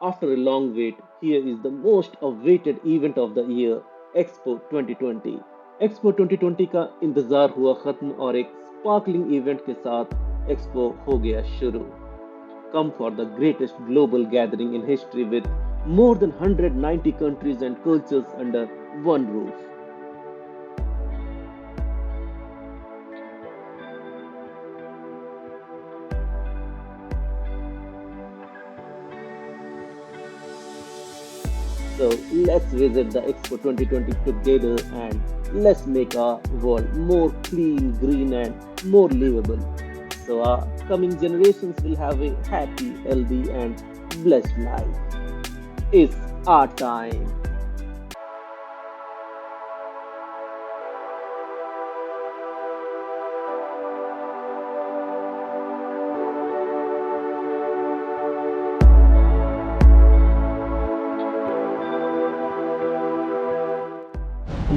After a long wait, here is the most awaited event of the year, Expo 2020. Expo 2020 का इंतजार हुआ खत्म और एक स्पार्कलिंग इवेंट के साथ एक्सपो हो गया शुरू. Come for the greatest global gathering in history with more than 190 countries and cultures under one roof. So let's visit the Expo 2020 together and let's make our world more clean, green, and more livable. So our coming generations will have a happy, healthy, and blessed life. It's our time.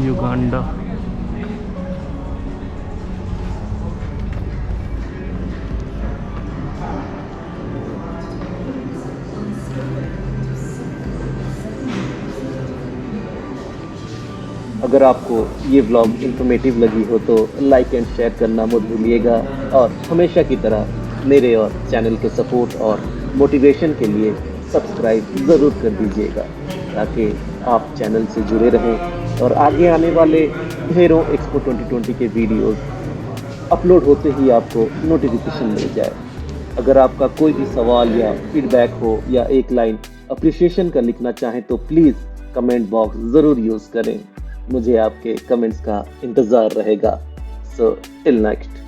Uganda. अगर आपको ये vlog informative लगी हो तो like and share करना मत भूलिएगा और हमेशा की तरह मेरे और चैनल के सपोर्ट और मोटिवेशन के लिए सब्सक्राइब ज़रूर कर दीजिएगा ताकि आप चैनल से जुड़े रहें और आगे आने वाले ढेरों एक्सपो 2020 के वीडियोस अपलोड होते ही आपको नोटिफिकेशन मिल जाए. अगर आपका कोई भी सवाल या फीडबैक हो या एक लाइन अप्रिसिएशन का लिखना चाहें तो प्लीज़ कमेंट बॉक्स ज़रूर यूज़ करें. मुझे आपके कमेंट्स का इंतज़ार रहेगा. So till next.